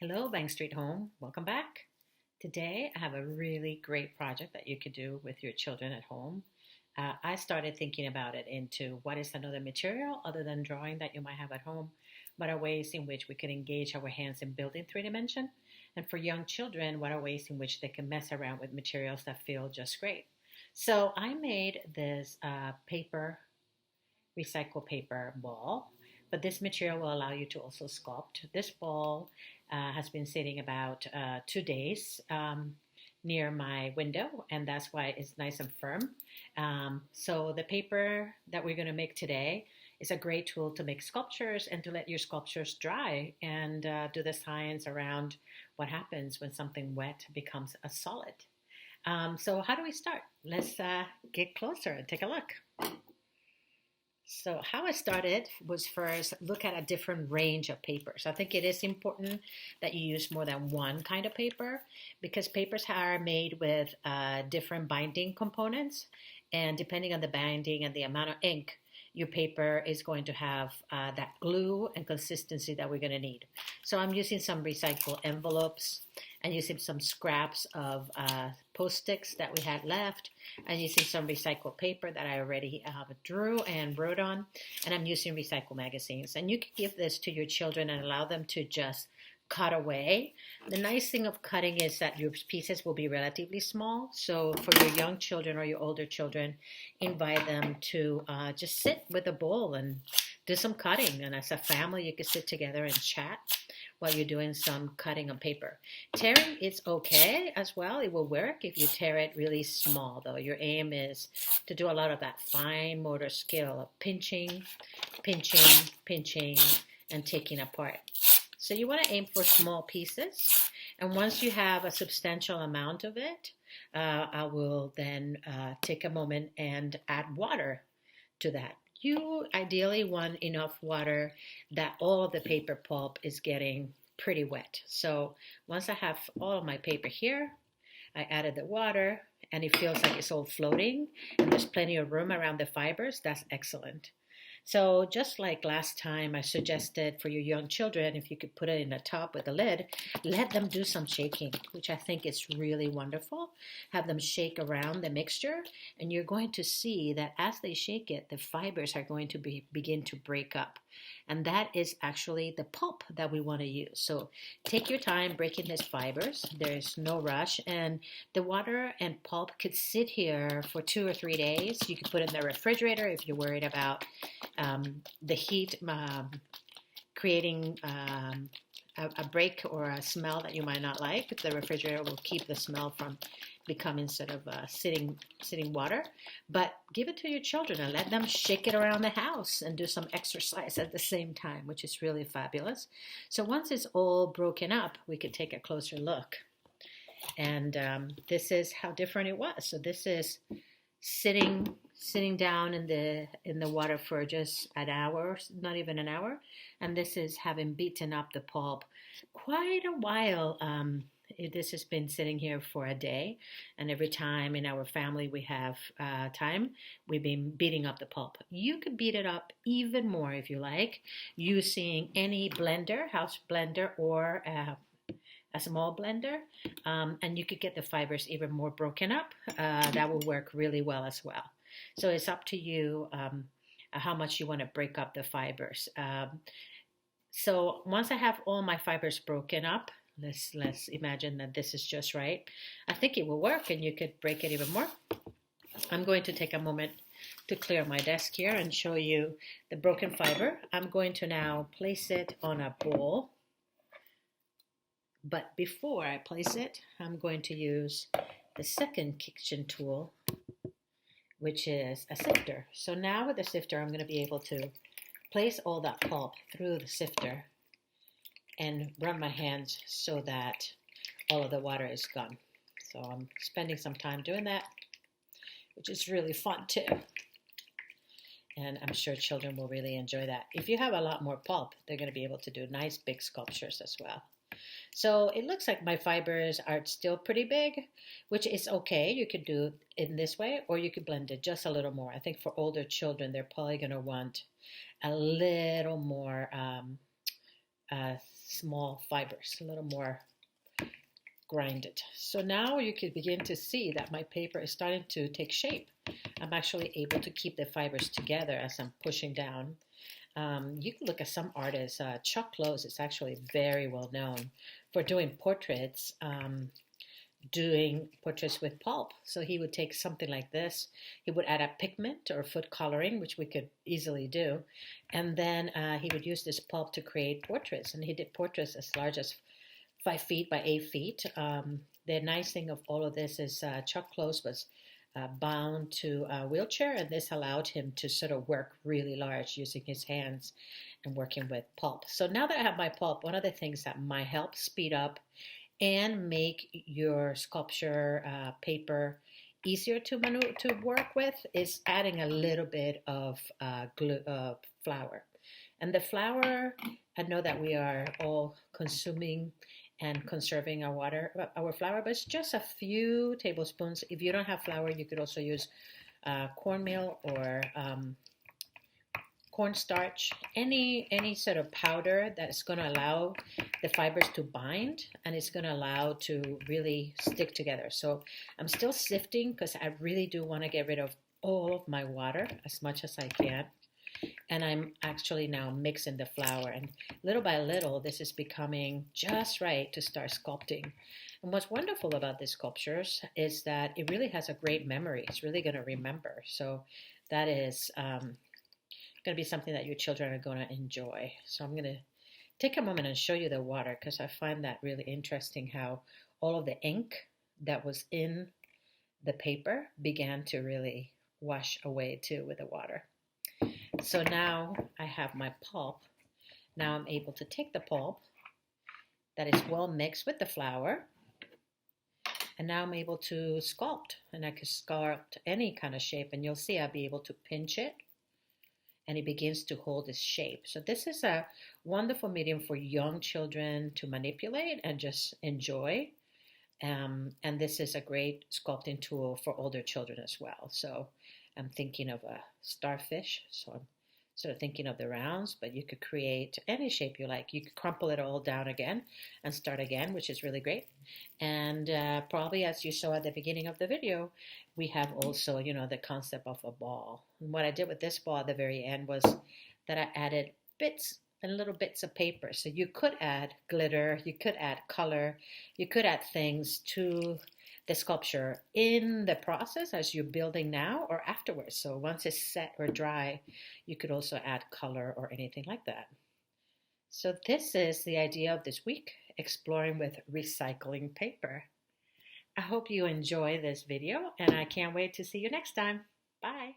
Hello, Bank Street Home. Welcome back. Today, I have a really great project that you could do with your children at home. I started thinking about it into what is another material other than drawing that you might have at home, what are ways in which we can engage our hands in building three dimension? And for young children, what are ways in which they can mess around with materials that feel just great? So I made this recycled paper ball, but this material will allow you to also sculpt. This ball has been sitting about 2 days near my window, and that's why it's nice and firm. So the paper that we're going to make today is a great tool to make sculptures and to let your sculptures dry and do the science around what happens when something wet becomes a solid. So how do we start? Let's get closer and take a look. So how I started was first look at a different range of papers. I think it is important that you use more than one kind of paper because papers are made with different binding components, and depending on the binding and the amount of ink, your paper is going to have that glue and consistency that we're going to need. So I'm using some recycled envelopes and using some scraps of post-its that we had left and using some recycled paper that I already drew and wrote on, and I'm using recycled magazines. And you can give this to your children and allow them to just cut away. The nice thing of cutting is that your pieces will be relatively small. So for your young children or your older children, invite them to just sit with a bowl and do some cutting. And as a family, you can sit together and chat while you're doing some cutting on paper. Tearing is okay as well. It will work if you tear it really small, though. Your aim is to do a lot of that fine motor skill of pinching, and taking apart. So you want to aim for small pieces. And once you have a substantial amount of it, I will then take a moment and add water to that. You ideally want enough water that all of the paper pulp is getting pretty wet. So once I have all of my paper here, I added the water and it feels like it's all floating and there's plenty of room around the fibers. That's excellent. So just like last time, I suggested for your young children, if you could put it in a tub with a lid, let them do some shaking, which I think is really wonderful. Have them shake around the mixture, and you're going to see that as they shake it, the fibers are going to begin to break up. And that is actually the pulp that we want to use. So take your time breaking these fibers. There's no rush. And the water and pulp could sit here for 2 or 3 days. You could put it in the refrigerator if you're worried about the heat creating a break or a smell that you might not like. The refrigerator will keep the smell from becoming sort of sitting water. But give it to your children and let them shake it around the house and do some exercise at the same time, which is really fabulous. So once it's all broken up, we could take a closer look. And this is how different it was. So this is sitting down in the water for just an hour, not even an hour, and this is having beaten up the pulp quite a while. This has been sitting here for a day, and every time in our family we have time, we've been beating up the pulp. You could beat it up even more if you like, using any blender, house blender, or a small blender, and you could get the fibers even more broken up. That will work really well as well. So it's up to you how much you want to break up the fibers. So once I have all my fibers broken up, let's imagine that this is just right. I think it will work, and you could break it even more. I'm going to take a moment to clear my desk here and show you the broken fiber. I'm going to now place it on a bowl. But before I place it, I'm going to use the second kitchen tool, which is a sifter. So now with the sifter, I'm going to be able to place all that pulp through the sifter and run my hands so that all of the water is gone. So I'm spending some time doing that, which is really fun too. And I'm sure children will really enjoy that. If you have a lot more pulp, they're going to be able to do nice big sculptures as well. So it looks like my fibers are still pretty big, which is okay. You could do it in this way, or you could blend it just a little more. I think for older children, they're probably going to want a little more small fibers, a little more grinded. So now you can begin to see that my paper is starting to take shape. I'm actually able to keep the fibers together as I'm pushing down. You can look at some artists. Chuck Close is actually very well known for doing portraits with pulp. So he would take something like this. He would add a pigment or food coloring, which we could easily do. And then he would use this pulp to create portraits. And he did portraits as large as 5 feet by 8 feet. The nice thing of all of this is Chuck Close was bound to a wheelchair, and this allowed him to sort of work really large using his hands and working with pulp. So now that I have my pulp, one of the things that might help speed up and make your sculpture paper easier to work with is adding a little bit of flour. And the flour, I know that we are all consuming and conserving our flour, but it's just a few tablespoons. If you don't have flour, you could also use cornmeal or cornstarch, any sort of powder that's going to allow the fibers to bind, and it's going to allow to really stick together. So I'm still sifting because I really do want to get rid of all of my water as much as I can. And I'm actually now mixing the flour, and little by little this is becoming just right to start sculpting. And what's wonderful about these sculptures is that it really has a great memory. It's really going to remember. So that is going to be something that your children are going to enjoy. So I'm going to take a moment and show you the water, because I find that really interesting how all of the ink that was in the paper began to really wash away too with the water. So now I have my pulp. Now I'm able to take the pulp that is well mixed with the flour, and now I'm able to sculpt, and I can sculpt any kind of shape, and you'll see I'll be able to pinch it and it begins to hold its shape. So this is a wonderful medium for young children to manipulate and just enjoy. And this is a great sculpting tool for older children as well. So I'm thinking of a starfish. So I'm sort of thinking of the rounds, but you could create any shape you like. You could crumple it all down again and start again, which is really great. And probably, as you saw at the beginning of the video, we have also, the concept of a ball. And what I did with this ball at the very end was that I added bits and little bits of paper. So you could add glitter, you could add color, you could add things to the sculpture in the process as you're building now or afterwards. So once it's set or dry, you could also add color or anything like that. So this is the idea of this week, exploring with recycling paper. I hope you enjoy this video, and I can't wait to see you next time. Bye.